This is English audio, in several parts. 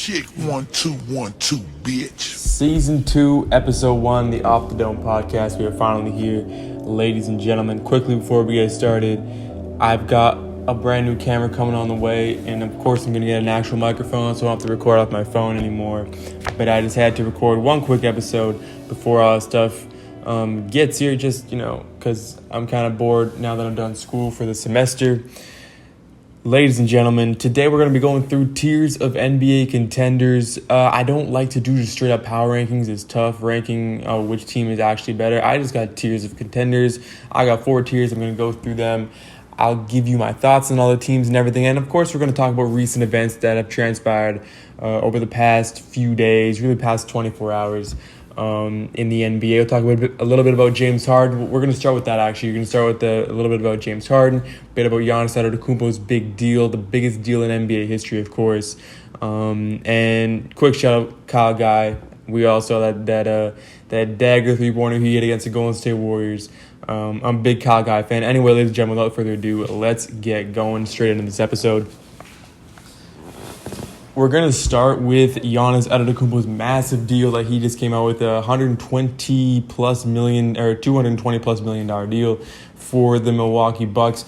Check 1 2 1 2, bitch. Season 2, Episode 1, the Off the Dome podcast. We are finally here, ladies and gentlemen. Quickly before we get started, I've got a brand new camera coming on the way, and of course I'm going to get an actual microphone, so I don't have to record off my phone anymore. But I just had to record one quick episode before all that stuff gets here, just, because I'm kind of bored now that I'm done school for the semester. Ladies and gentlemen, today we're going to be going through tiers of NBA contenders. I don't like to do just straight up power rankings. It's tough ranking which team is actually better. I just got tiers of contenders. I got 4 tiers. I'm going to go through them. I'll give you my thoughts on all the teams and everything. And of course, we're going to talk about recent events that have transpired over the past few days, really past 24 hours. In the NBA. We'll talk a little bit about James Harden. We're going to start with that, actually. You're going to start with a little bit about James Harden, a bit about Giannis Antetokounmpo's big deal, the biggest deal in NBA history, of course. And quick shout out, Kyle Guy. We all saw that dagger 3-pointer he hit against the Golden State Warriors. I'm a big Kyle Guy fan. Anyway, ladies and gentlemen, without further ado, let's get going straight into this episode. We're going to start with Giannis Antetokounmpo's massive deal that he just came out with, a $220+ million deal for the Milwaukee Bucks.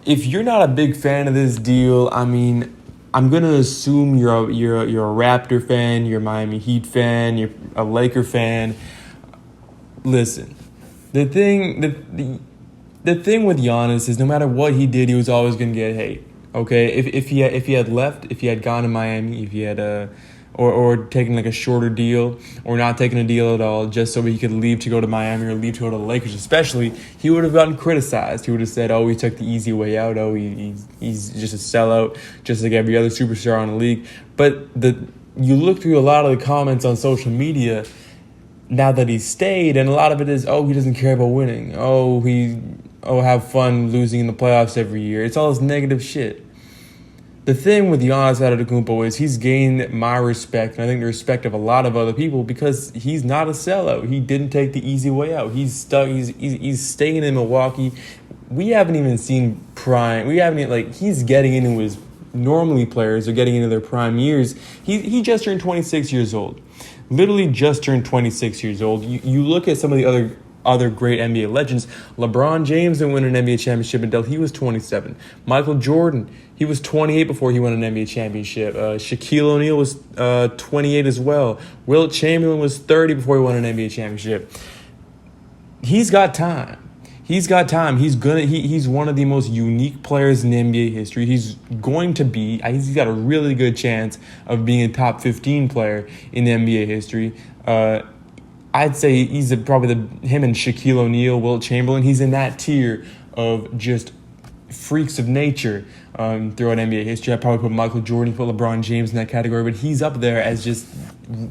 If you're not a big fan of this deal, I mean, I'm going to assume you're a Raptor fan, you're a Miami Heat fan, you're a Laker fan. Listen, the thing with Giannis is no matter what he did, he was always going to get hate. Okay, if he had left, if he had gone to Miami, if he had or taken like a shorter deal or not taking a deal at all, just so he could leave to go to Miami or leave to go to the Lakers, especially, he would have gotten criticized. He would have said, "Oh, he took the easy way out. Oh, he's just a sellout, just like every other superstar in the league." But you look through a lot of the comments on social media now that he stayed, and a lot of it is, "Oh, he doesn't care about winning. Oh, have fun losing in the playoffs every year." It's all this negative shit. The thing with Giannis Antetokounmpo is he's gained my respect, and I think the respect of a lot of other people, because he's not a sellout. He didn't take the easy way out. He's stuck. He's staying in Milwaukee. We haven't even seen prime. He's getting into his, normally players are getting into their prime years. He just turned 26 years old. Literally just turned 26 years old. You look at some of the other great NBA legends. LeBron James didn't win an NBA championship until he was 27. Michael Jordan, he was 28 before he won an NBA championship. Shaquille O'Neal was 28 as well. Wilt Chamberlain was 30 before he won an NBA championship. He's got time. He's one of the most unique players in NBA history. He's got a really good chance of being a top 15 player in NBA history. I'd say he's probably him and Shaquille O'Neal, Wilt Chamberlain. He's in that tier of just freaks of nature throughout NBA history. I'd probably put Michael Jordan, put LeBron James in that category, but he's up there as just,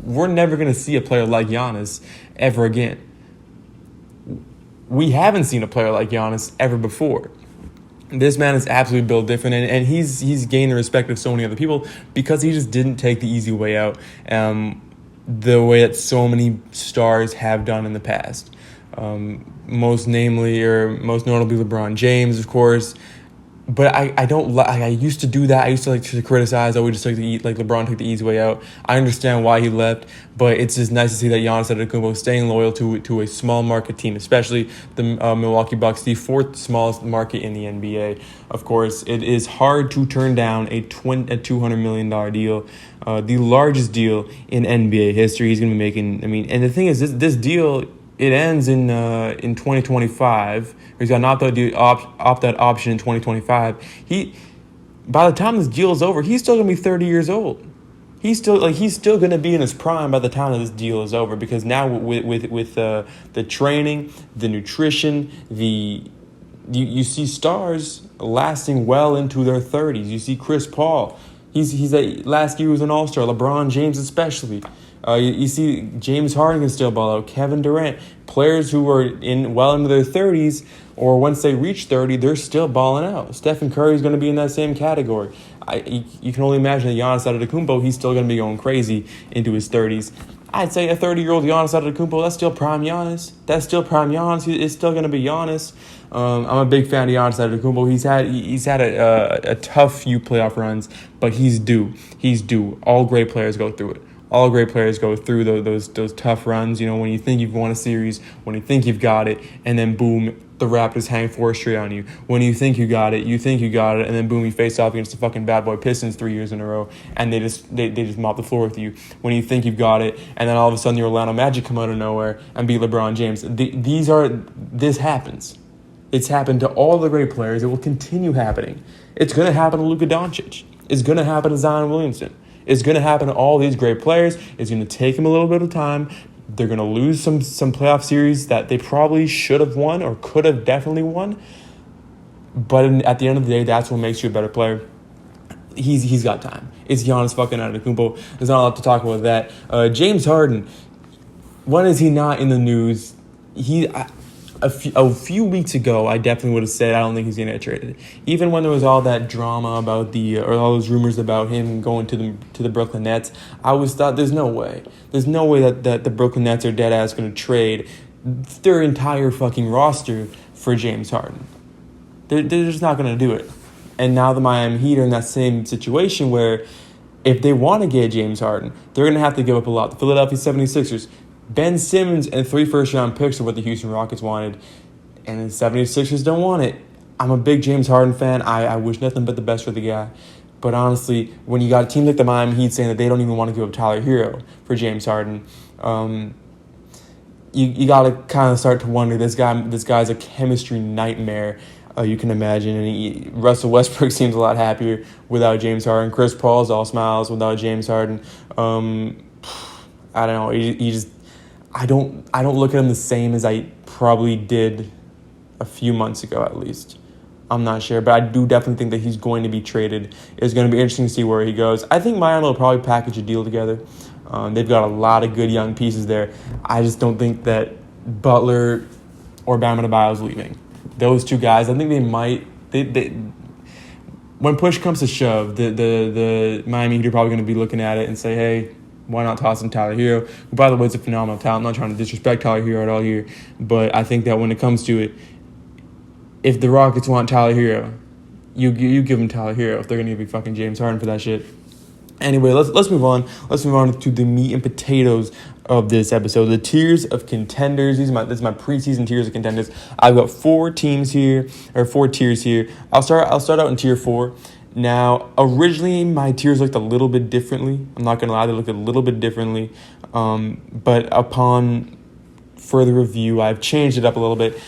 we're never going to see a player like Giannis ever again. We haven't seen a player like Giannis ever before. This man is absolutely built different, and he's gained the respect of so many other people because he just didn't take the easy way out. The way that so many stars have done in the past. Most notably LeBron James, of course. But I used to do that. I used to like to criticize. We just LeBron took the easy way out. I understand why he left, but it's just nice to see that Giannis Antetokounmpo is staying loyal to a small market team, especially the Milwaukee Bucks, the 4th smallest market in the NBA. Of course, it is hard to turn down a $200 million deal, the largest deal in NBA history. He's going to be making. And the thing is, this deal, it ends in 2025. He's got an opt-out option in 2025. By the time this deal is over, he's still gonna be 30 years old. He's still gonna be in his prime by the time that this deal is over, because now with the training, the nutrition, you see stars lasting well into their 30s. You see Chris Paul. Last year he was an all-star. LeBron James especially. You see James Harden can still ball out. Kevin Durant. Players who are well into their 30s, or once they reach 30, they're still balling out. Stephen Curry is going to be in that same category. You can only imagine that Giannis Antetokounmpo, he's still going to be going crazy into his 30s. I'd say a 30-year-old Giannis Antetokounmpo, that's still prime Giannis. That's still prime Giannis. It's still going to be Giannis. I'm a big fan of Giannis Antetokounmpo. He's had a tough few playoff runs, but he's due. He's due. All great players go through it. All great players go through those tough runs. You know, when you think you've won a series, when you think you've got it, and then boom, the Raptors hang 4 straight on you. When you think you got it, and then boom, you face off against the fucking bad boy Pistons 3 years in a row, and they just mop the floor with you. When you think you've got it, and then all of a sudden the Orlando Magic come out of nowhere and beat LeBron James. This happens. It's happened to all the great players. It will continue happening. It's going to happen to Luka Doncic. It's going to happen to Zion Williamson. It's going to happen to all these great players. It's going to take them a little bit of time. They're going to lose some playoff series that they probably should have won or could have definitely won. But at the end of the day, that's what makes you a better player. He's got time. It's Giannis fucking Antetokounmpo. There's not a lot to talk about that. James Harden, when is he not in the news? A few weeks ago, I definitely would have said I don't think he's going to get traded. Even when there was all that drama about or all those rumors about him going to the Brooklyn Nets, I always thought there's no way. There's no way that the Brooklyn Nets are dead ass going to trade their entire fucking roster for James Harden. They're just not going to do it. And now the Miami Heat are in that same situation where if they want to get James Harden, they're going to have to give up a lot. The Philadelphia 76ers, Ben Simmons and 3 first-round picks are what the Houston Rockets wanted, and the 76ers don't want it. I'm a big James Harden fan. I wish nothing but the best for the guy. But honestly, when you got a team like the Miami Heat saying that they don't even want to give up Tyler Hero for James Harden, you got to kind of start to wonder, this guy's a chemistry nightmare, you can imagine. And Russell Westbrook seems a lot happier without James Harden. Chris Paul's all smiles without James Harden. I don't know. He just... I don't look at him the same as I probably did a few months ago, at least. I'm not sure, but I do definitely think that he's going to be traded. It's going to be interesting to see where he goes. I think Miami will probably package a deal together. They've got a lot of good young pieces there. I just don't think that Butler or Bam Adebayo is leaving. Those two guys, I think they might. They when push comes to shove, the Miami Heat are probably going to be looking at it and say, hey, why not toss in Tyler Hero, who, by the way, is a phenomenal talent. I'm not trying to disrespect Tyler Hero at all here, but I think that when it comes to it, if the Rockets want Tyler Hero, you give them Tyler Hero if they're going to give you fucking James Harden for that shit. Anyway, let's move on. Let's move on to the meat and potatoes of this episode. The tiers of contenders. This is my preseason tiers of contenders. I've got 4 tiers here. I'll start out in tier 4. Now, originally, my tiers looked a little bit differently. I'm not going to lie, they looked a little bit differently. But upon further review, I've changed it up a little bit.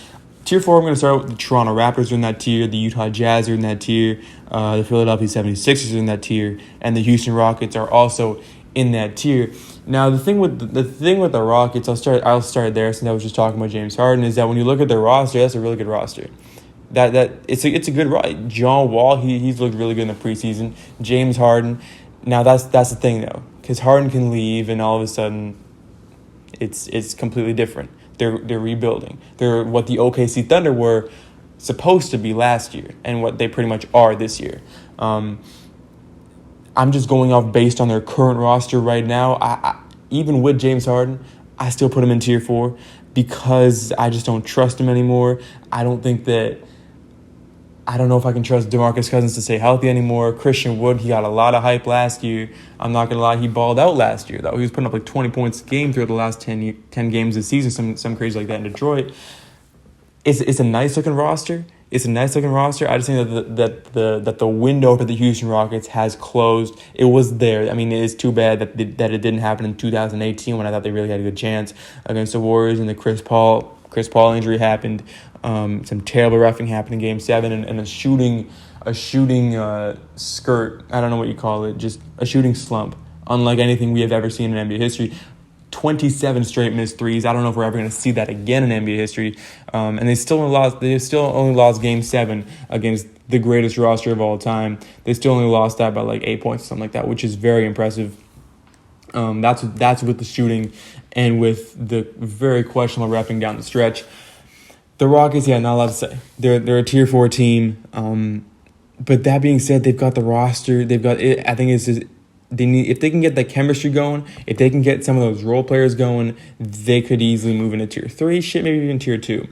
Tier 4, I'm going to start with the Toronto Raptors are in that tier, the Utah Jazz are in that tier, the Philadelphia 76ers are in that tier, and the Houston Rockets are also in that tier. Now, the thing with the Rockets, I'll start there since I was just talking about James Harden, is that when you look at their roster, that's a really good roster. That it's a good ride. John Wall, he's looked really good in the preseason. James Harden, now that's the thing though, because Harden can leave and all of a sudden, it's completely different. They're rebuilding. They're what the OKC Thunder were supposed to be last year and what they pretty much are this year. I'm just going off based on their current roster right now. I even with James Harden, I still put him in tier 4 because I just don't trust him anymore. I don't know if I can trust DeMarcus Cousins to stay healthy anymore. Christian Wood, he got a lot of hype last year. I'm not going to lie, he balled out last year, though. He was putting up like 20 points a game throughout the last 10 games this season, some crazy like that in Detroit. It's a nice-looking roster. I just think that the window for the Houston Rockets has closed. It was there. I mean, it is too bad that it didn't happen in 2018 when I thought they really had a good chance against the Warriors, and the Chris Paul injury happened. Some terrible reffing happened in Game 7, and a shooting skirt. I don't know what you call it. Just a shooting slump, unlike anything we have ever seen in NBA history. 27 straight missed threes. I don't know if we're ever going to see that again in NBA history. And they still only lost Game 7 against the greatest roster of all time. They still only lost that by like 8 points or something like that, which is very impressive. That's with the shooting and with the very questionable reffing down the stretch. The Rockets, not a lot to say. They're a tier 4 team. But that being said, they've got the roster. They've got it. I think it's just if they can get that chemistry going, if they can get some of those role players going, they could easily move into tier 3, shit, maybe even tier 2.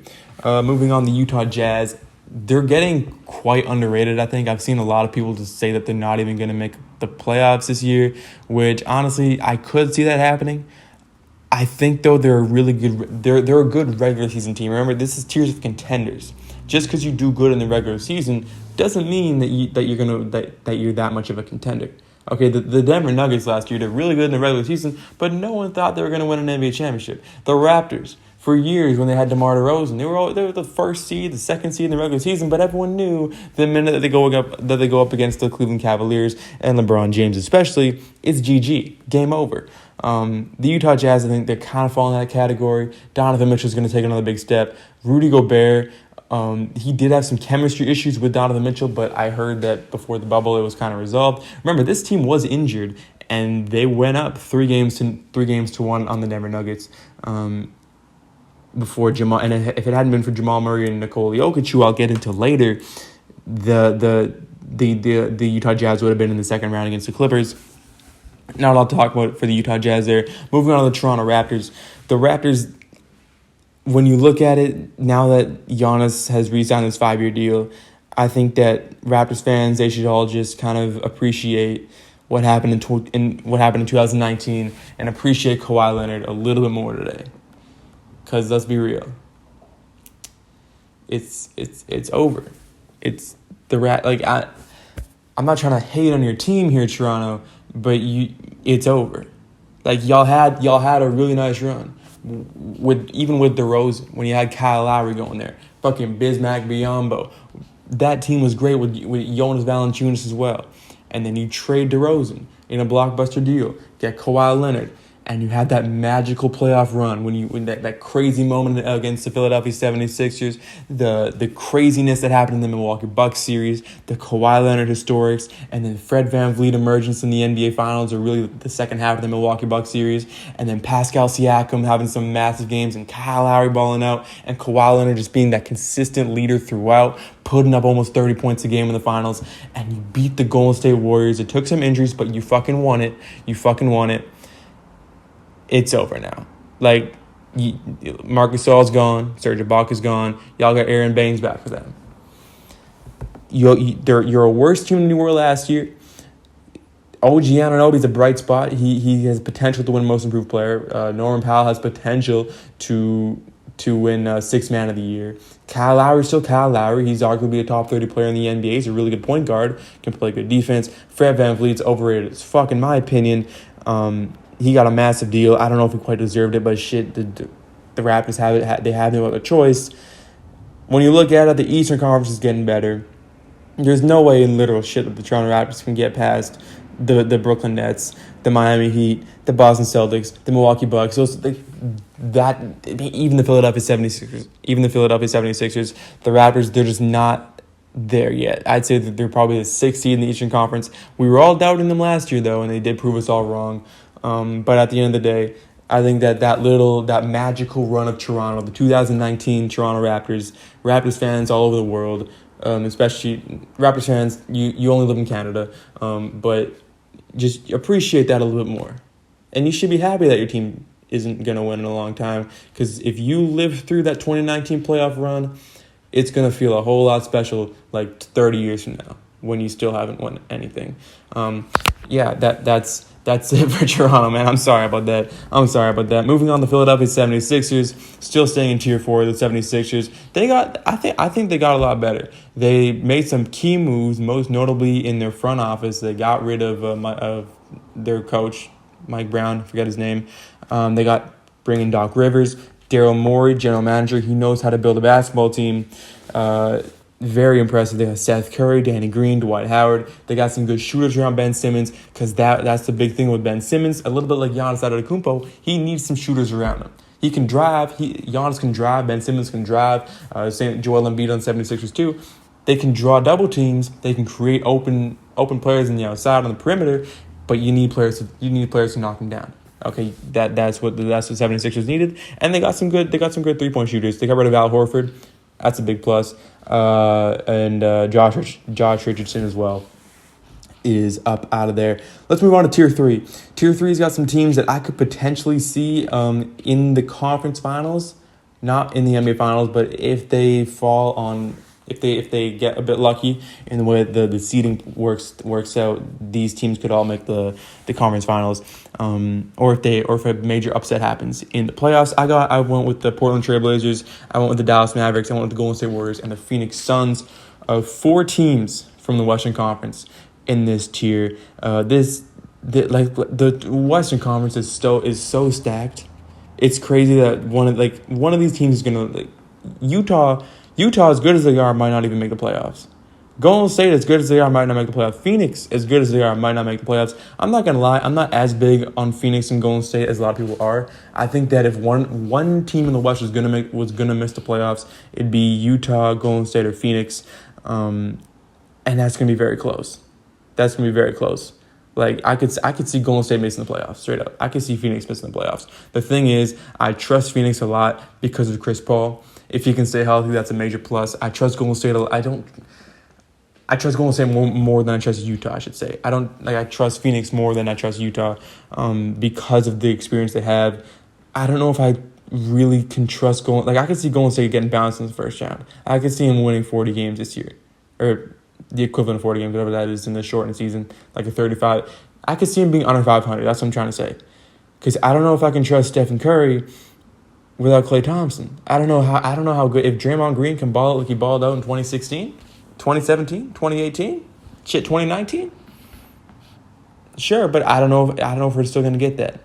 Moving on, the Utah Jazz, they're getting quite underrated, I think. I've seen a lot of people just say that they're not even going to make the playoffs this year, which honestly, I could see that happening. I think though they're a really good they're a good regular season team. Remember, this is tiers of contenders. Just because you do good in the regular season doesn't mean that you're that much of a contender. Okay, the Denver Nuggets last year, they're really good in the regular season, but no one thought they were going to win an NBA championship. The Raptors, for years when they had DeMar DeRozan, they were the first seed, the second seed in the regular season, but everyone knew the minute that they go up against the Cleveland Cavaliers and LeBron James especially, it's GG, game over. The Utah Jazz, I think they're kind of falling in that category. Donovan Mitchell's going to take another big step. Rudy Gobert, he did have some chemistry issues with Donovan Mitchell, but I heard that before the bubble it was kind of resolved. Remember, this team was injured, and they went up 3 games to 1 on the Denver Nuggets before Jamal. And if it hadn't been for Jamal Murray and Nikola Jokic, who I'll get into later, the Utah Jazz would have been in the second round against the Clippers. Not a lot to talk about for the Utah Jazz there. Moving on to the Toronto Raptors. The Raptors, when you look at it, now that Giannis has re-signed his 5-year deal, I think that Raptors fans, they should all just kind of appreciate what happened in 2019 and appreciate Kawhi Leonard a little bit more today. Because let's be real, it's over. It's the I'm not trying to hate on your team here, Toronto, but it's over. Like y'all had a really nice run with DeRozan when you had Kyle Lowry going there, fucking Bismack Biyombo. That team was great with Jonas Valanciunas as well. And then you trade DeRozan in a blockbuster deal, get Kawhi Leonard, and you had that magical playoff run when that crazy moment against the Philadelphia 76ers, the craziness that happened in the Milwaukee Bucks series, the Kawhi Leonard historics, and then Fred VanVleet emergence in the NBA Finals, or really the second half of the Milwaukee Bucks series, and then Pascal Siakam having some massive games, and Kyle Lowry balling out, and Kawhi Leonard just being that consistent leader throughout, putting up almost 30 points a game in the finals, and you beat the Golden State Warriors. It took some injuries, but you fucking won it. It's over now. Like, Marcus Gasol's gone. Serge Ibaka's gone. Y'all got Aaron Baines back for them. You're a worse team than you were last year. OG Anunoby's a bright spot. He has potential to win Most Improved Player. Norman Powell has potential to win Sixth Man of the Year. Kyle Lowry's still Kyle Lowry. He's arguably a top 30 player in the NBA. He's a really good point guard. Can play good defense. Fred VanVleet's overrated as fuck, in my opinion. He got a massive deal. I don't know if he quite deserved it, but shit, the Raptors have it. They have no other choice. When you look at it, the Eastern Conference is getting better. There's no way in literal shit that the Toronto Raptors can get past the Brooklyn Nets, the Miami Heat, the Boston Celtics, the Milwaukee Bucks. Even the Philadelphia 76ers. The Raptors, they're just not there yet. I'd say that they're probably the 6th seed in the Eastern Conference. We were all doubting them last year, though, and they did prove us all wrong. But at the end of the day, I think that magical run of Toronto, the 2019 Toronto Raptors fans all over the world, especially Raptors fans, you only live in Canada, but just appreciate that a little bit more. And you should be happy that your team isn't going to win in a long time, because if you live through that 2019 playoff run, it's going to feel a whole lot special like 30 years from now when you still haven't won anything. That's it for Toronto, man. I'm sorry about that. Moving on, the Philadelphia 76ers, still staying in Tier 4. The 76ers, I think they got a lot better. They made some key moves, most notably in their front office. They got rid of their coach, Mike Brown, forget his name. They got bringing Doc Rivers, Daryl Morey, general manager. He knows how to build a basketball team. Very impressive. They got Seth Curry, Danny Green, Dwight Howard. They got some good shooters around Ben Simmons, because that's the big thing with Ben Simmons. A little bit like Giannis Antetokounmpo, he needs some shooters around him. He can drive. Giannis can drive. Ben Simmons can drive. Same Joel Embiid on 76ers too. They can draw double teams. They can create open players on the outside on the perimeter, but you need players to knock them down. Okay, that's what 76ers needed, and they got some good 3-point shooters. They got rid of Al Horford. That's a big plus. And Josh Richardson as well. is up out of there. Let's move on to Tier 3. Tier 3's got some teams that I could potentially see in the conference finals, not in the NBA finals, but if they fall on, if they get a bit lucky in the way the seeding works out, these teams could all make the conference finals. Or if a major upset happens in the playoffs. I went with the Portland Trailblazers, I went with the Dallas Mavericks, I went with the Golden State Warriors, and the Phoenix Suns. 4 teams from the Western Conference in this tier. The Western Conference is so stacked. It's crazy that one of these teams is gonna Utah. Utah, as good as they are, might not even make the playoffs. Golden State, as good as they are, might not make the playoffs. Phoenix, as good as they are, might not make the playoffs. I'm not gonna lie, I'm not as big on Phoenix and Golden State as a lot of people are. I think that if one team in the West was gonna miss the playoffs, it'd be Utah, Golden State, or Phoenix, and that's gonna be very close. That's gonna be very close. Like I could see Golden State missing the playoffs straight up. I could see Phoenix missing the playoffs. The thing is, I trust Phoenix a lot because of Chris Paul. If he can stay healthy, that's a major plus. I trust Golden State. I trust Golden State more than I trust Utah, I should say. I trust Phoenix more than I trust Utah because of the experience they have. I don't know if I really can trust I could see Golden State getting bounced in the first round. I could see him winning 40 games this year. Or the equivalent of 40 games, whatever that is in the shortened season, like a 35. I could see him being under 500. That's what I'm trying to say. Because I don't know if I can trust Stephen Curry without Klay Thompson. I don't know how good, if Draymond Green can ball like he balled out in 2016, 2017, 2018, 2019. Sure, but I don't know if we're still gonna get that.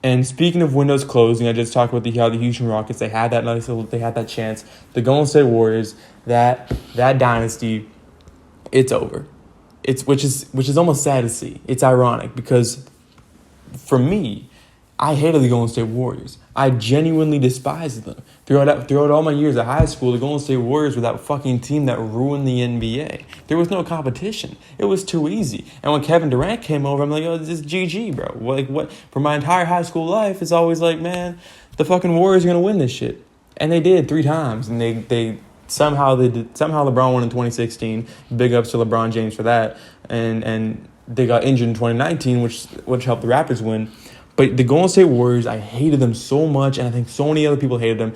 And speaking of windows closing, I just talked about how the Houston Rockets, they had that chance. The Golden State Warriors, that dynasty, it's over. Which is almost sad to see. It's ironic because for me, I hated the Golden State Warriors. I genuinely despised them. Throughout all my years of high school, the Golden State Warriors were that fucking team that ruined the NBA. There was no competition. It was too easy. And when Kevin Durant came over, I'm like, oh, this is GG, bro. What? For my entire high school life, it's always like, man, the fucking Warriors are going to win this shit. And they did 3 times. And they somehow LeBron won in 2016. Big ups to LeBron James for that. And they got injured in 2019, which helped the Raptors win. But the Golden State Warriors, I hated them so much, and I think so many other people hated them.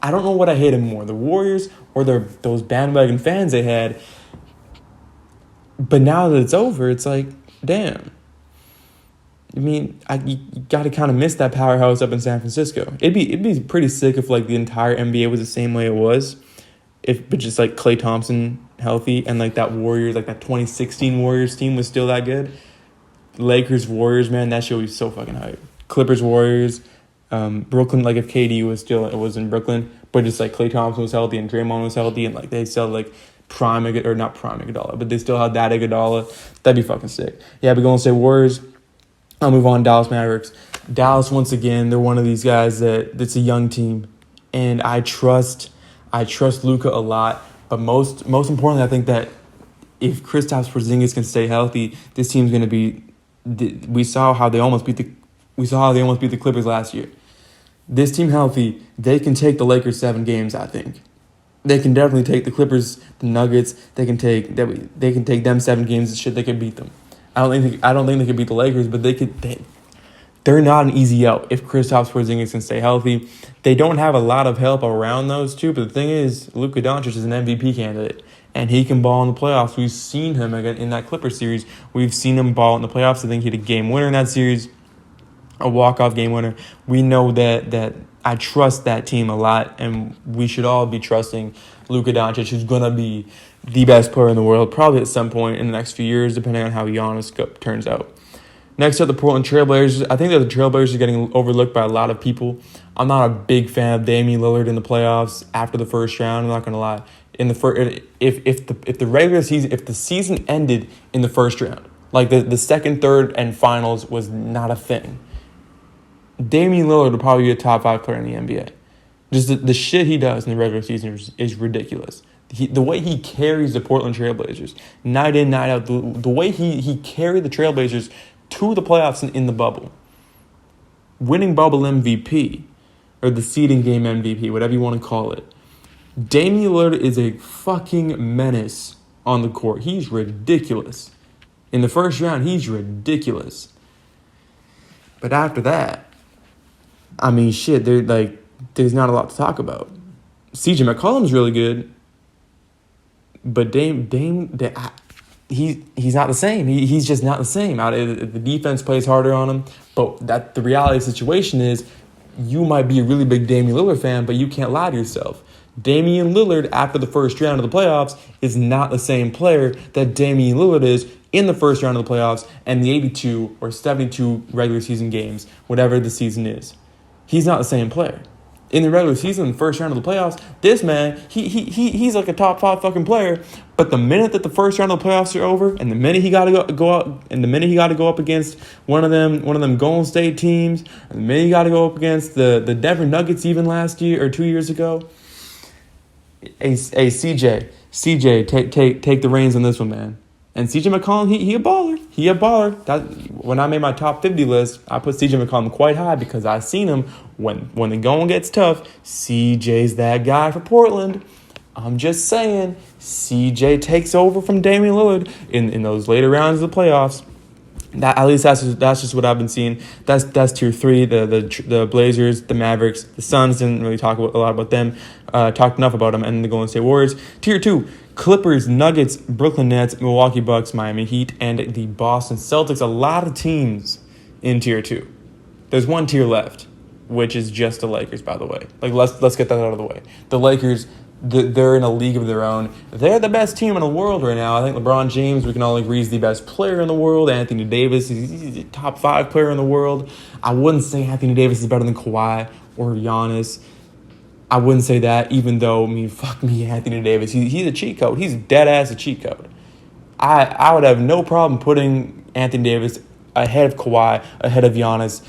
I don't know what I hated more, the Warriors or those bandwagon fans they had. But now that it's over, it's like, damn. I mean, you got to kind of miss that powerhouse up in San Francisco. It'd be pretty sick if the entire NBA was the same way it was, but just Klay Thompson healthy and that Warriors, that 2016 Warriors team was still that good. Lakers, Warriors, man, that shit would be so fucking hype. Clippers, Warriors, Brooklyn, if KD was in Brooklyn, but just Klay Thompson was healthy and Draymond was healthy and they still not prime Iguodala, but they still had that Iguodala. That'd be fucking sick. Yeah, but Golden State Warriors. I'll move on. Dallas Mavericks. Dallas, once again, they're one of these guys that's a young team, and I trust Luka a lot. But most importantly, I think that if Kristaps Porzingis can stay healthy, this team's gonna be. We saw how they almost beat the Clippers last year. This team healthy, they can take the Lakers 7 games. I think they can definitely take the Clippers, the Nuggets. They can take them 7 games and shit. They could beat them. I don't think they could beat the Lakers, but they're not an easy out if Kristaps Porzingis can stay healthy. They don't have a lot of help around those two, but the thing is, Luka Doncic is an MVP candidate. And he can ball in the playoffs. We've seen him again in that Clippers series. We've seen him ball in the playoffs. I think he had a game winner in that series, a walk-off game winner. We know that I trust that team a lot, and we should all be trusting Luka Doncic, who's going to be the best player in the world, probably at some point in the next few years, depending on how Giannis turns out. Next up, the Portland Trailblazers. I think that the Trailblazers are getting overlooked by a lot of people. I'm not a big fan of Damian Lillard in the playoffs after the first round. I'm not going to lie. If the season ended in the first round, the second, third, and finals was not a thing, Damian Lillard would probably be a top 5 player in the NBA. Just the shit he does in the regular season is ridiculous. The way he carries the Portland Trailblazers night in, night out, the way he carried the Trailblazers to the playoffs in the bubble, winning bubble MVP or the seeding game MVP, whatever you want to call it. Damian Lillard is a fucking menace on the court. He's ridiculous. In the first round, he's ridiculous. But after that, I mean, shit, there's not a lot to talk about. CJ McCollum's really good, but he's not the same. He's just not the same. The defense plays harder on him, but the reality of the situation is you might be a really big Damian Lillard fan, but you can't lie to yourself. Damian Lillard, after the first round of the playoffs, is not the same player that Damian Lillard is in the first round of the playoffs and the 82 or 72 regular season games, whatever the season is. He's not the same player. In the regular season, the first round of the playoffs, this man, he's like a top 5 fucking player. But the minute that the first round of the playoffs are over, and the minute he got to go out, and the minute he got to go up against one of them Golden State teams, and the minute he got to go up against the Denver Nuggets even last year or 2 years ago, hey CJ, take the reins on this one, man. And CJ McCollum, he a baller. He a baller. When I made my top 50 list, I put CJ McCollum quite high because I seen him when the going gets tough. CJ's that guy for Portland. I'm just saying, CJ takes over from Damian Lillard in those later rounds of the playoffs. That's just what I've been seeing. That's tier 3. The Blazers, the Mavericks, the Suns. Didn't really talk a lot about them. Talked enough about them, and the Golden State Warriors. Tier 2. Clippers, Nuggets, Brooklyn Nets, Milwaukee Bucks, Miami Heat, and the Boston Celtics. A lot of teams in tier 2. There's one tier left, which is just the Lakers, by the way. Let's get that out of the way. The Lakers, they're in a league of their own. They're the best team in the world right now. I think LeBron James, we can all agree, is the best player in the world. Anthony Davis, he's a top 5 player in the world. I wouldn't say Anthony Davis is better than Kawhi or Giannis. I wouldn't say that, even though, fuck me, Anthony Davis. He's a cheat code. He's dead ass a cheat code. I would have no problem putting Anthony Davis ahead of Kawhi, ahead of Giannis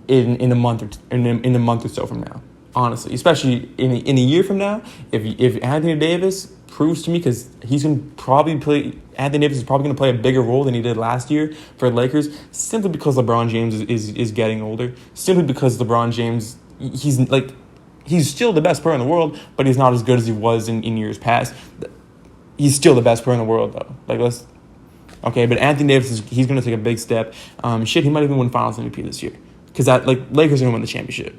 in a month or so from now. Honestly, especially in a year from now, if Anthony Davis proves to me, because Anthony Davis is probably going to play a bigger role than he did last year for the Lakers, simply because LeBron James is getting older, simply because LeBron James, he's still the best player in the world, but he's not as good as he was in years past. He's still the best player in the world, though. But Anthony Davis, he's going to take a big step. He might even win Finals MVP this year, because Lakers are going to win the championship.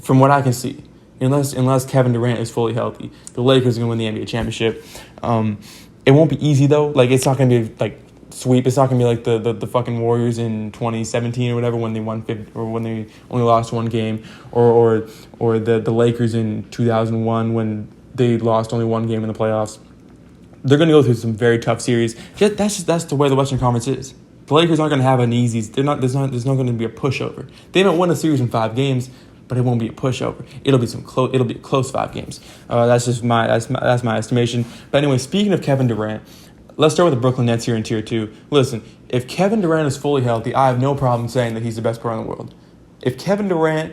From what I can see, unless Kevin Durant is fully healthy, the Lakers are going to win the NBA championship. It won't be easy though. It's not going to be sweep. It's not going to be like the fucking Warriors in 2017 or whatever, when they won 50, or when they only lost one game, or the Lakers in 2001 when they lost only one game in the playoffs. They're going to go through some very tough series. That's the way the Western Conference is. The Lakers aren't going to have an easy. There's not going to be a pushover. They might win a series in 5 games, but it won't be a pushover. It'll be close 5 games. That's my estimation. But anyway, speaking of Kevin Durant, let's start with the Brooklyn Nets here in tier 2. Listen, if Kevin Durant is fully healthy, I have no problem saying that he's the best player in the world. If Kevin Durant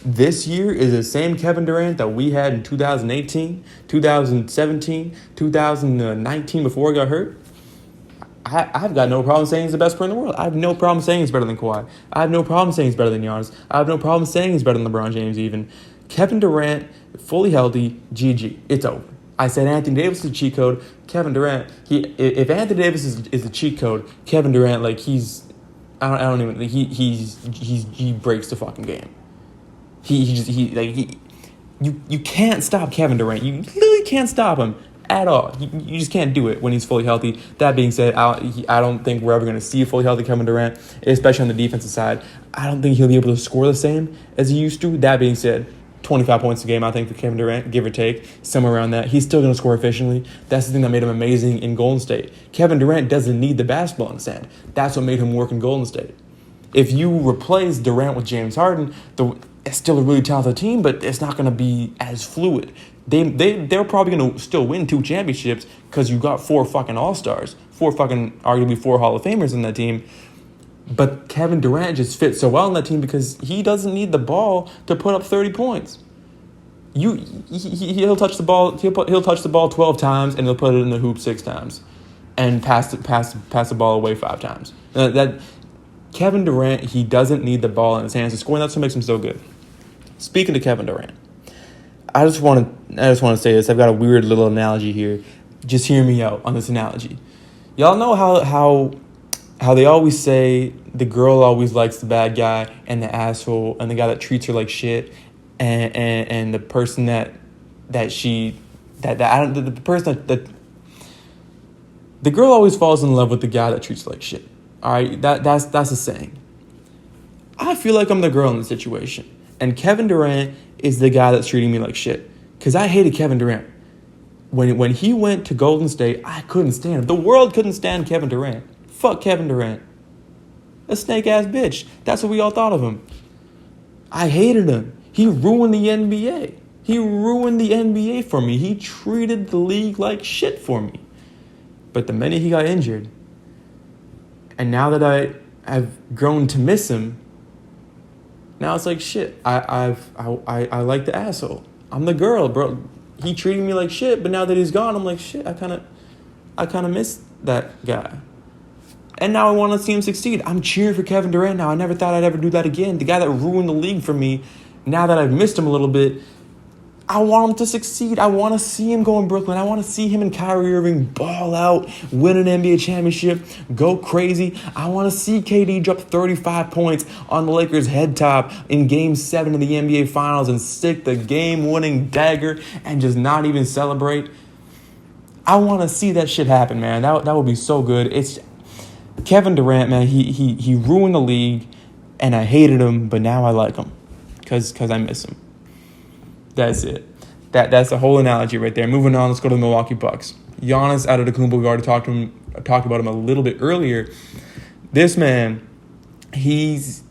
this year is the same Kevin Durant that we had in 2018, 2017, 2019 before he got hurt, I've got no problem saying he's the best player in the world. I have no problem saying he's better than Kawhi. I have no problem saying he's better than Giannis. I have no problem saying he's better than LeBron James even. Kevin Durant, fully healthy, GG. It's over. I said Anthony Davis is a cheat code. Kevin Durant, if Anthony Davis is a cheat code, Kevin Durant, he breaks the fucking game. You can't stop Kevin Durant. You literally can't stop him at all. You just can't do it when he's fully healthy. That being said, I don't think we're ever going to see a fully healthy Kevin Durant, especially on the defensive side. I don't think he'll be able to score the same as he used to. That being said, 25 points a game, I think, for Kevin Durant, give or take, somewhere around that. He's still going to score efficiently. That's the thing that made him amazing in Golden State. Kevin Durant doesn't need the basketball in his hand. That's what made him work in Golden State. If you replace Durant with James Harden, it's still a really talented team, but it's not going to be as fluid. They're probably going to still win 2 championships because you got 4 fucking All-Stars, arguably 4 Hall of Famers in that team. But Kevin Durant just fits so well in that team because he doesn't need the ball to put up 30 points. He'll touch the ball. He'll touch the ball 12 times and he'll put it in the hoop 6 times, and pass the ball away 5 times. That Kevin Durant, he doesn't need the ball in his hands to score, and that's what makes him so good. Speaking to Kevin Durant, I just want to say this. I've got a weird little analogy here. Just hear me out on this analogy. Y'all know how they always say the girl always likes the bad guy and the asshole and the guy that treats her like shit, and the person the person that the girl always falls in love with the guy that treats her like shit. All right, that's a saying. I feel like I'm the girl in the situation, and Kevin Durant is the guy that's treating me like shit, because I hated Kevin Durant. When he went to Golden State, I couldn't stand him. The world couldn't stand Kevin Durant. Fuck Kevin Durant. A snake-ass bitch. That's what we all thought of him. I hated him. He ruined the NBA. He ruined the NBA for me. He treated the league like shit for me. But the minute he got injured, and now that I've grown to miss him, now it's like shit. I like the asshole. I'm the girl, bro. He treated me like shit, but now that he's gone, I'm like shit. I kind of miss that guy. And now I want to see him succeed. I'm cheering for Kevin Durant now. I never thought I'd ever do that again. The guy that ruined the league for me, now that I've missed him a little bit, I want him to succeed. I want to see him go in Brooklyn. I want to see him and Kyrie Irving ball out, win an NBA championship, go crazy. I want to see KD drop 35 points on the Lakers' head top in Game 7 of the NBA Finals and stick the game-winning dagger and just not even celebrate. I want to see that shit happen, man. That would be so good. It's Kevin Durant, man. He ruined the league, and I hated him, but now I like him because I miss him. That's it. That's the whole analogy right there. Moving on, let's go to the Milwaukee Bucks. Giannis Antetokounmpo, we already talked about him a little bit earlier. This man, he's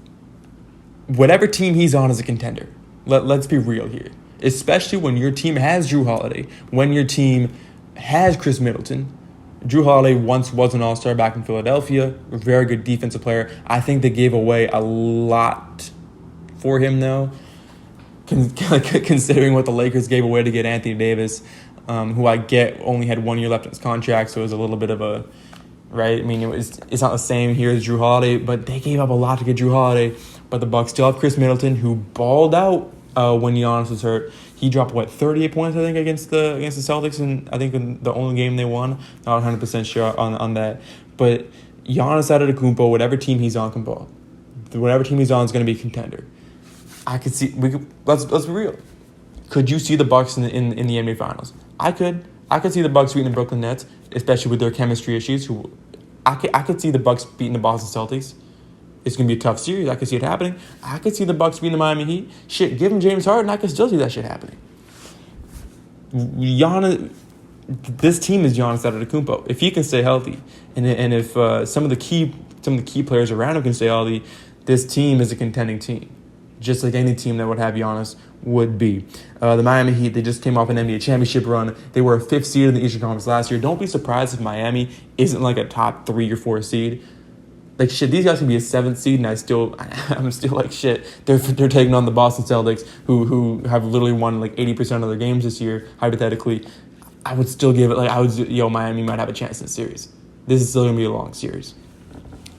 whatever team he's on is a contender. Let's be real here. Especially when your team has Jrue Holiday, when your team has Chris Middleton. Jrue Holiday once was an all-star back in Philadelphia, a very good defensive player. I think they gave away a lot for him, though. Considering what the Lakers gave away to get Anthony Davis, who I get only had 1 year left in his contract, so it was a little bit of a, right? I mean, it's not the same here as Jrue Holiday, but they gave up a lot to get Jrue Holiday. But the Bucks still have Chris Middleton, who balled out when Giannis was hurt. He dropped 38 points, I think, against the Celtics, and I think in the only game they won. Not 100% sure on that, but Giannis Antetokounmpo, whatever team he's on, can ball. Whatever team he's on is going to be a contender. I could see. Let's be real. Could you see the Bucks in the NBA Finals? I could. I could see the Bucks beating the Brooklyn Nets, especially with their chemistry issues. I could see the Bucks beating the Boston Celtics. It's gonna be a tough series. I could see it happening. I could see the Bucks beating the Miami Heat. Shit, give him James Harden. I could still see that shit happening. Giannis, this team is Giannis Antetokounmpo. If he can stay healthy, and if some of the key players around him can stay healthy, this team is a contending team. Just like any team that would have Giannis would be. The Miami Heat, they just came off an NBA championship run. They were a 5th seed in the Eastern Conference last year. Don't be surprised if Miami isn't like a top 3 or 4 seed. Like shit, these guys can be a 7th seed, and I'm still like shit. They're taking on the Boston Celtics, who have literally won like 80% of their games this year. Hypothetically, I would still give it Miami might have a chance in the series. This is still gonna be a long series.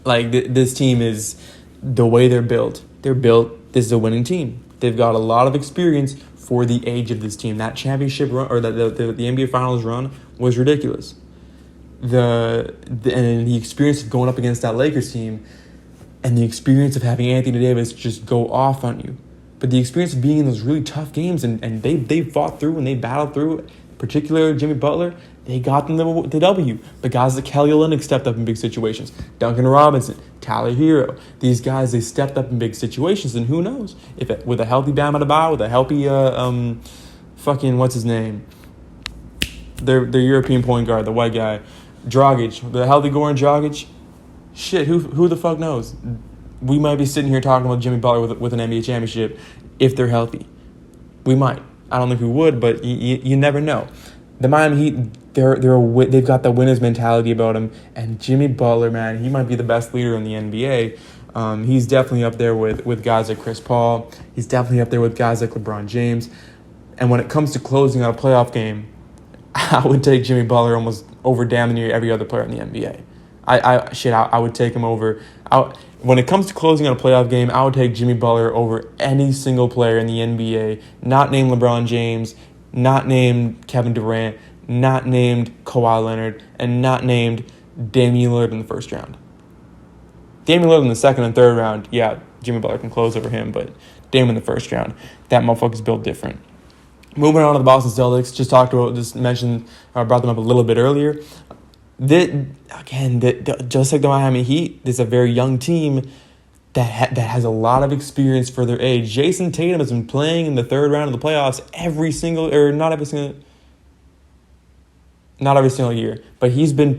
Like this team is the way they're built. This is a winning team. They've got a lot of experience for the age of this team. That championship run, or the NBA Finals run, was ridiculous. And the experience of going up against that Lakers team, and the experience of having Anthony Davis just go off on you, but the experience of being in those really tough games, and they fought through and they battled through. Particularly Jimmy Butler, they got them the W. But guys like Kelly Olynyk stepped up in big situations. Duncan Robinson, Tyler Hero, these guys, they stepped up in big situations. And who knows if with a healthy Bam Adebayo, with a healthy what's his name, their European point guard, the white guy, Dragic, the healthy Goran Dragic, shit, who the fuck knows? We might be sitting here talking about Jimmy Butler with an NBA championship if they're healthy. We might. I don't think we would, but you never know. The Miami Heat, they've got the winner's mentality about them. And Jimmy Butler, man, he might be the best leader in the NBA. He's definitely up there with guys like Chris Paul. He's definitely up there with guys like LeBron James. And when it comes to closing out a playoff game, I would take Jimmy Butler almost over damn near every other player in the NBA. I would take him over. When it comes to closing out a playoff game, I would take Jimmy Butler over any single player in the NBA, not named LeBron James, not named Kevin Durant, not named Kawhi Leonard, and not named Damian Lillard in the first round. Damian Lillard in the second and third round, yeah, Jimmy Butler can close over him, but Dame in the first round, that motherfucker's built different. Moving on to the Boston Celtics, just brought them up a little bit earlier. Just like the Miami Heat, this is a very young team that has a lot of experience for their age. Jason Tatum has been playing in the third round of the playoffs not every single year, but he's been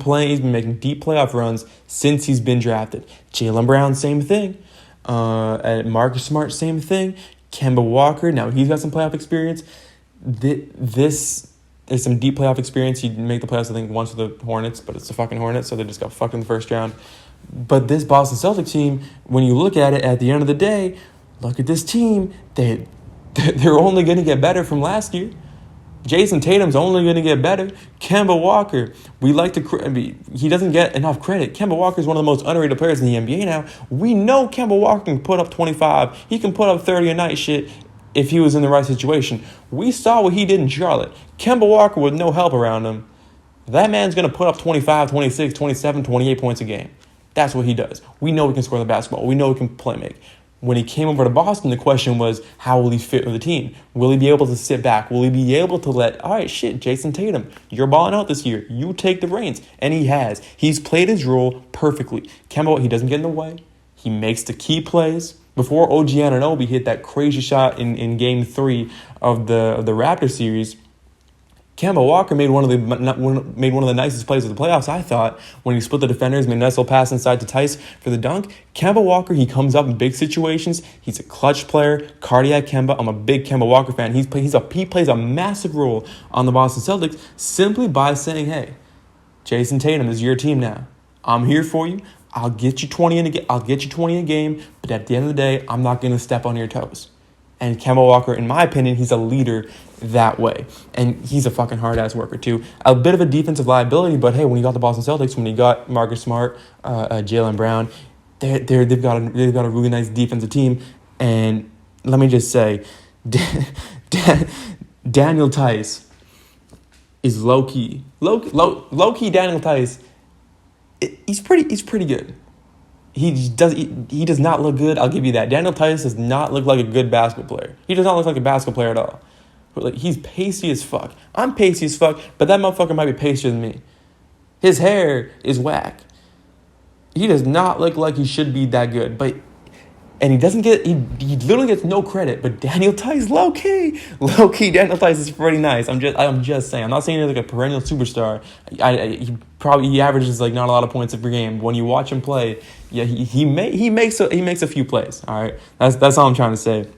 making deep playoff runs since he's been drafted. Jaylen Brown, same thing. Marcus Smart, same thing. Kemba Walker, now he's got some playoff experience. This is some deep playoff experience. He make the playoffs, I think, once with the Hornets, but it's the fucking Hornets, so they just got fucked in the first round. But this Boston Celtics team, when you look at it at the end of the day, look at this team. They're only going to get better from last year. Jason Tatum's only going to get better. Kemba Walker, he doesn't get enough credit. Kemba Walker is one of the most underrated players in the NBA now. We know Kemba Walker can put up 25. He can put up 30 a night shit if he was in the right situation. We saw what he did in Charlotte. Kemba Walker with no help around him. That man's going to put up 25, 26, 27, 28 points a game. That's what he does. We know he can score the basketball. We know he can play make. When he came over to Boston, the question was, how will he fit with the team? Will he be able to sit back? Will he be able to Jason Tatum, you're balling out this year. You take the reins. And he has. He's played his role perfectly. Kemba, he doesn't get in the way. He makes the key plays. Before OG Anunoby hit that crazy shot in Game 3 of the Raptors series, Kemba Walker made one of the nicest plays of the playoffs, I thought, when he split the defenders, made a nice little pass inside to Tice for the dunk. Kemba Walker, he comes up in big situations. He's a clutch player, cardiac Kemba. I'm a big Kemba Walker fan. He plays a massive role on the Boston Celtics simply by saying, hey, Jason Tatum is your team now. I'm here for you. I'll get you 20 a game, but at the end of the day, I'm not going to step on your toes. And Kemba Walker, in my opinion, he's a leader that way. And he's a fucking hard-ass worker, too. A bit of a defensive liability, but hey, when you got the Boston Celtics, when you got Marcus Smart, Jaylen Brown, they've got a really nice defensive team. And let me just say, Daniel Tice is low-key. Low-key Daniel Tice, he's pretty good. He does not look good. I'll give you that. Daniel Tice does not look like a good basketball player. He does not look like a basketball player at all. But he's pacey as fuck. I'm pacey as fuck, but that motherfucker might be pacier than me. His hair is whack. He does not look like he should be that good. And he literally gets no credit. But Daniel Tice, low key, Daniel Tice is pretty nice. I'm just saying. I'm not saying he's like a perennial superstar. He averages like not a lot of points per game. When you watch him play, yeah, he makes a few plays. All right, that's all I'm trying to say.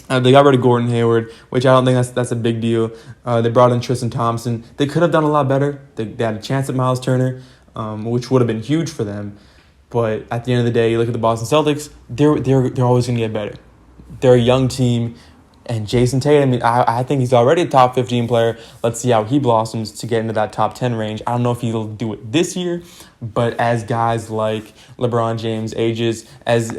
They got rid of Gordon Hayward, which I don't think that's a big deal. They brought in Tristan Thompson. They could have done a lot better. They had a chance at Miles Turner, which would have been huge for them. But at the end of the day, you look at the Boston Celtics, they're always going to get better. They're a young team, and Jason Tatum, I think he's already a top 15 player. Let's see how he blossoms to get into that top 10 range. I don't know if he'll do it this year, but as guys like LeBron James ages, as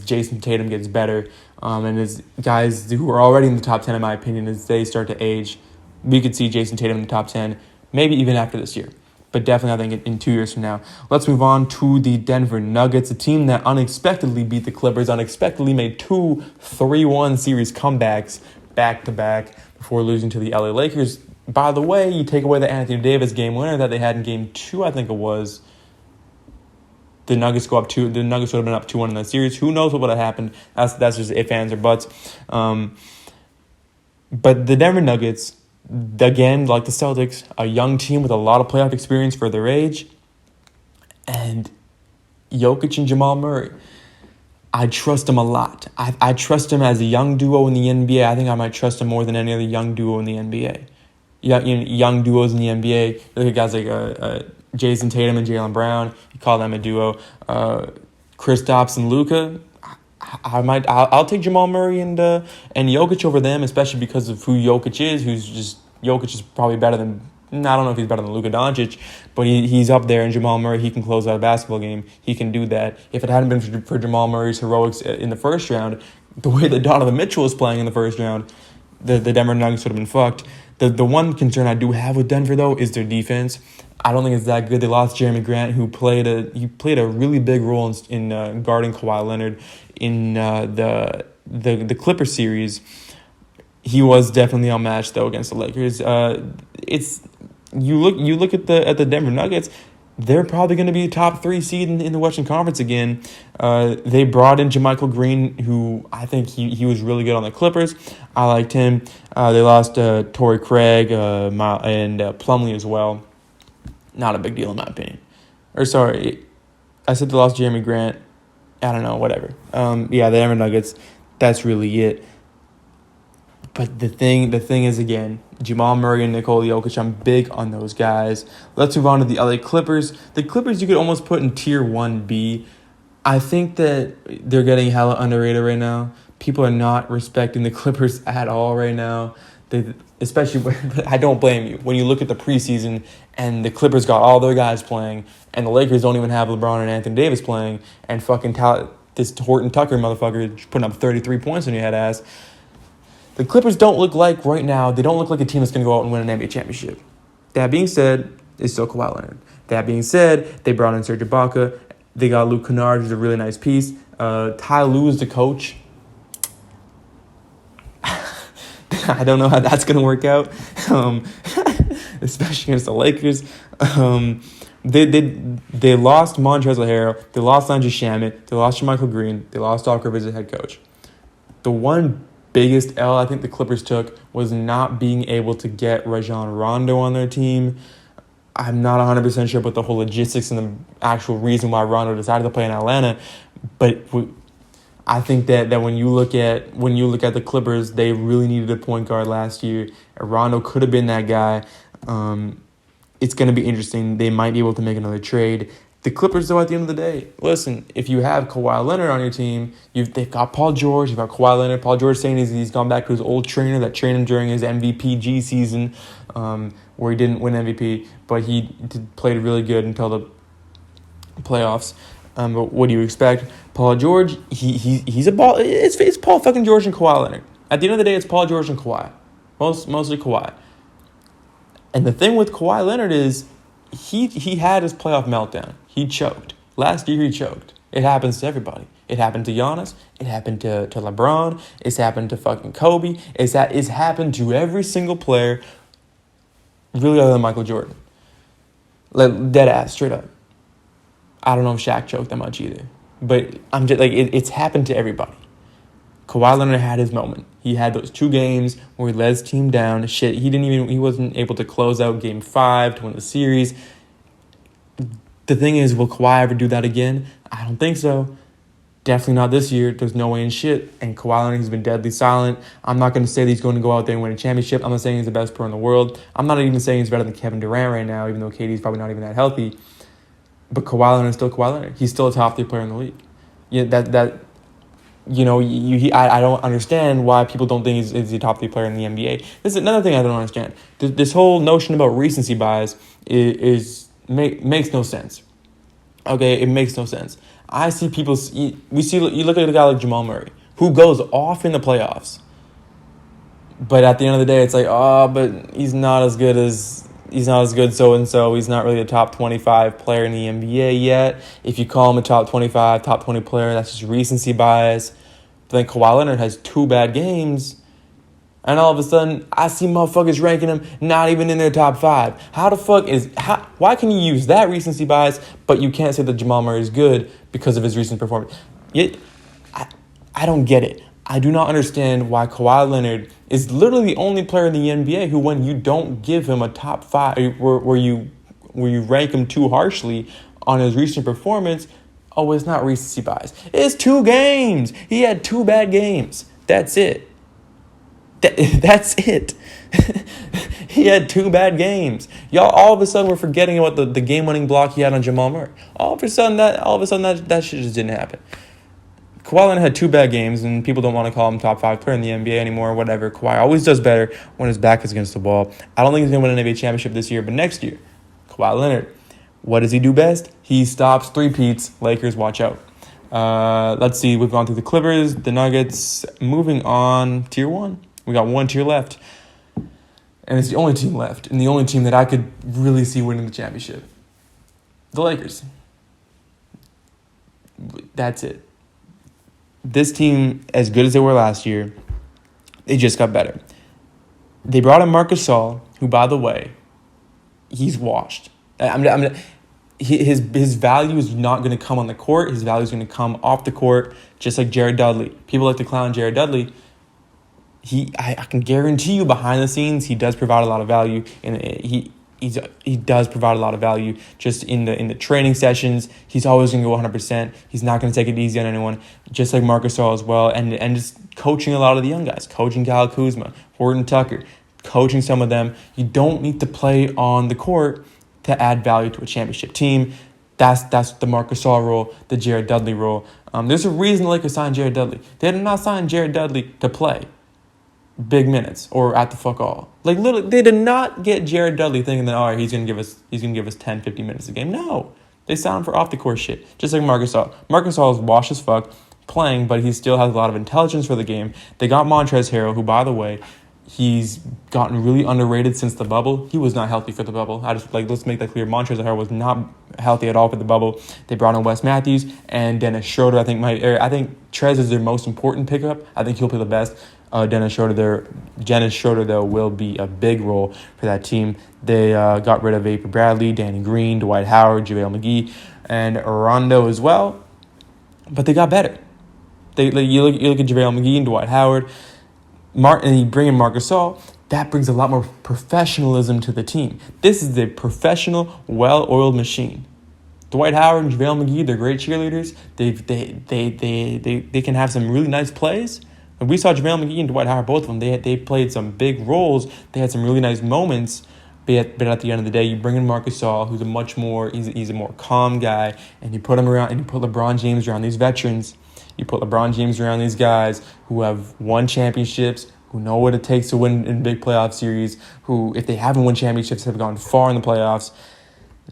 Jason Tatum gets better, and as guys who are already in the top 10, in my opinion, as they start to age, we could see Jason Tatum in the top 10, maybe even after this year. But definitely, I think in 2 years from now. Let's move on to the Denver Nuggets, a team that unexpectedly beat the Clippers, unexpectedly made 2 3-1 series comebacks back-to-back before losing to the LA Lakers. By the way, you take away the Anthony Davis game winner that they had in Game 2, I think it was. The Nuggets would have been up 2-1 in that series. Who knows what would have happened? That's just ifs, ands, or buts. But the Denver Nuggets, again, like the Celtics, a young team with a lot of playoff experience for their age. And Jokic and Jamal Murray, I trust them a lot. I trust them as a young duo in the NBA. I think I might trust them more than any other young duo in the NBA. Young duos in the NBA, you look at guys like Jason Tatum and Jaylen Brown. You call them a duo. Kristaps and Luka. I'll take Jamal Murray and Jokic over them, especially because of who Jokic is. Jokic is probably better than, I don't know if he's better than Luka Doncic, but he's up there. And Jamal Murray, he can close out a basketball game. He can do that. If it hadn't been for Jamal Murray's heroics in the first round, the way that Donovan Mitchell was playing in the first round, the Denver Nuggets would have been fucked. The one concern I do have with Denver, though, is their defense. I don't think it's that good. They lost Jeremy Grant, who played a really big role in guarding Kawhi Leonard in the Clippers series. He was definitely outmatched though against the Lakers. It's you look at the Denver Nuggets. They're probably going to be a top 3 seed in the Western Conference again. They brought in JaMychal Green, who I think he was really good on the Clippers. I liked him. They lost Torrey Craig and Plumlee as well. Not a big deal in my opinion. Or sorry, I said they lost Jeremy Grant. I don't know, whatever. The Denver Nuggets, that's really it. But the thing is, again, Jamal Murray and Nikola Jokic, I'm big on those guys. Let's move on to the LA Clippers. The Clippers you could almost put in Tier 1B. I think that they're getting hella underrated right now. People are not respecting the Clippers at all right now. Especially, I don't blame you. When you look at the preseason and the Clippers got all their guys playing and the Lakers don't even have LeBron and Anthony Davis playing and this Horton Tucker motherfucker putting up 33 points on your head ass. The Clippers don't look like, right now, they don't look like a team that's going to go out and win an NBA championship. That being said, it's still Kawhi Leonard. That being said, they brought in Serge Ibaka. They got Luke Kennard, who's a really nice piece. Ty Lue is the coach. I don't know how that's going to work out, especially against the Lakers. They lost Montrezl Harrell. They lost Landry Shamet. They lost JaMychal Green. They lost Doc Rivers as head coach. The one biggest L I think the Clippers took was not being able to get Rajon Rondo on their team. I'm not 100% sure about the whole logistics and the actual reason why Rondo decided to play in Atlanta, but I think that when you look at the Clippers, they really needed a point guard last year. Rondo could have been that guy. It's going to be interesting. They might be able to make another trade. The Clippers, though, at the end of the day, listen, if you have Kawhi Leonard on your team, they've got Paul George, you've got Kawhi Leonard. Paul George saying he's gone back to his old trainer that trained him during his MVP G season, where he didn't win MVP, but he played really good until the playoffs. But what do you expect? Paul George, he's a ball. It's Paul fucking George and Kawhi Leonard. At the end of the day, it's Paul George and Kawhi. Mostly Kawhi. And the thing with Kawhi Leonard is he had his playoff meltdown. He choked. Last year he choked. It happens to everybody. It happened to Giannis. It happened to LeBron. It's happened to fucking Kobe. It's happened to every single player, really, other than Michael Jordan. Like, dead ass, straight up. I don't know if Shaq choked that much either. But I'm just like, it's happened to everybody. Kawhi Leonard had his moment. He had those 2 games where he let his team down. Shit, he wasn't able to close out Game 5 to win the series. The thing is, will Kawhi ever do that again? I don't think so. Definitely not this year. There's no way in shit. And Kawhi Leonard has been deadly silent. I'm not going to say that he's going to go out there and win a championship. I'm not saying he's the best player in the world. I'm not even saying he's better than Kevin Durant right now, even though KD's probably not even that healthy. But Kawhi Leonard is still Kawhi Leonard. He's still a top 3 player in the league. I don't understand why people don't think he's a top 3 player in the NBA. This is another thing I don't understand. This whole notion about recency bias makes no sense. Okay, it makes no sense. I see people. You look at a guy like Jamal Murray, who goes off in the playoffs, but at the end of the day, it's like, but he's not as good so and so. He's not really a top 25 player in the NBA yet. If you call him a top 25, top 20 player, that's just recency bias. But then Kawhi Leonard has 2 bad games, and all of a sudden, I see motherfuckers ranking him not even in their top 5. Why can you use that recency bias, but you can't say that Jamal Murray is good because of his recent performance? I don't get it. I do not understand why Kawhi Leonard is literally the only player in the NBA who, when you don't give him a top 5, where you rank him too harshly on his recent performance, it's not recency bias. It's 2 games. He had 2 bad games. That's it. That's it. He had 2 bad games. Y'all, all of a sudden, we're forgetting about the game-winning block he had on Jamal Murray. All of a sudden, that shit just didn't happen. Kawhi Leonard had 2 bad games, and people don't want to call him top 5 player in the NBA anymore. Whatever. Kawhi always does better when his back is against the wall. I don't think he's going to win an NBA championship this year, but next year, Kawhi Leonard, what does he do best? He stops 3-peats. Lakers, watch out. Let's see. We've gone through the Clippers, the Nuggets. Moving on, Tier 1. We got 1 tier left. And it's the only team left, and the only team that I could really see winning the championship. The Lakers. That's it. This team, as good as they were last year, they just got better. They brought in Marc Gasol, who, by the way, he's washed. His value is not going to come on the court. His value is going to come off the court, just like Jared Dudley. People like to clown Jared Dudley. I can guarantee you behind the scenes, he does provide a lot of value, and he does provide a lot of value just in the training sessions. He's always going to go 100%. He's not going to take it easy on anyone, just like Marc Gasol as well, and just coaching a lot of the young guys, coaching Kyle Kuzma, Horton Tucker, coaching some of them. You don't need to play on the court to add value to a championship team. That's the Marc Gasol role, the Jared Dudley role. There's a reason the Lakers signed Jared Dudley. They did not sign Jared Dudley to play big minutes or at the fuck all. Like, literally, they did not get Jared Dudley thinking that, all right, he's gonna give us 10, 15 minutes a game. No. They signed him for off the court shit. Just like Marc Gasol. Marc Gasol is washed as fuck playing, but he still has a lot of intelligence for the game. They got Montrezl Harrell, who, by the way, he's gotten really underrated since the bubble. He was not healthy for the bubble. Let's make that clear. Montrezl Harrell was not healthy at all for the bubble. They brought in Wes Matthews and Dennis Schroeder. I think Trez is their most important pickup. I think he'll play the best. Dennis Schroeder, though, will be a big role for that team. They got rid of Avery Bradley, Danny Green, Dwight Howard, JaVale McGee, and Rondo as well. But they got better. You look at JaVale McGee and Dwight Howard, and you bring in Marc Gasol. That brings a lot more professionalism to the team. This is a professional, well-oiled machine. Dwight Howard and JaVale McGee, they're great cheerleaders. They can have some really nice plays. And we saw JaVale McGee and Dwight Howard, both of them. They played some big roles. They had some really nice moments. But at the end of the day, you bring in Marc Gasol, who's he's a more calm guy, and you put him around, and you put LeBron James around these veterans. You put LeBron James around these guys who have won championships, who know what it takes to win in big playoff series, who, if they haven't won championships, have gone far in the playoffs.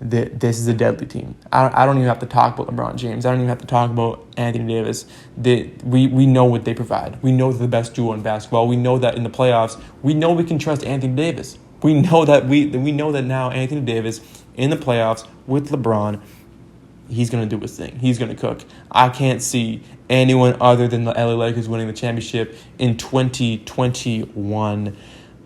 This is a deadly team. I don't even have to talk about LeBron James. I don't even have to talk about Anthony Davis. We know what they provide. We know they're the best duo in basketball. We know that in the playoffs, we know we can trust Anthony Davis. We know that now Anthony Davis in the playoffs with LeBron, he's going to do his thing. He's going to cook. I can't see anyone other than the LA Lakers winning the championship in 2021.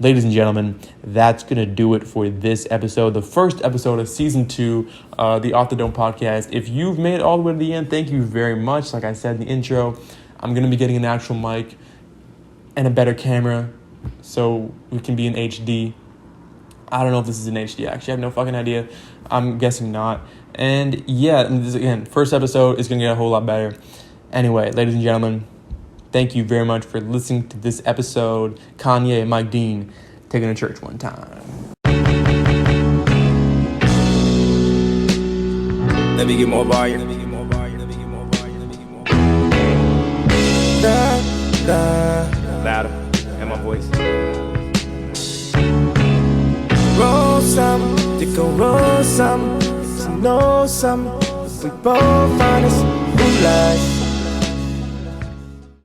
Ladies and gentlemen, that's going to do it for this episode, the first episode of Season 2, the Off the Dome podcast. If you've made it all the way to the end, thank you very much. Like I said in the intro, I'm going to be getting an actual mic and a better camera so we can be in HD. I don't know if this is in HD, actually. I have no fucking idea. I'm guessing not. And yeah, again, first episode is going to get a whole lot better. Anyway, ladies and gentlemen, thank you very much for listening to this episode. Kanye and Mike Dean taking to church one time. Let me get more volume. Louder. And my voice. Roll some, you go roll some. Know some, we both honest, who lies.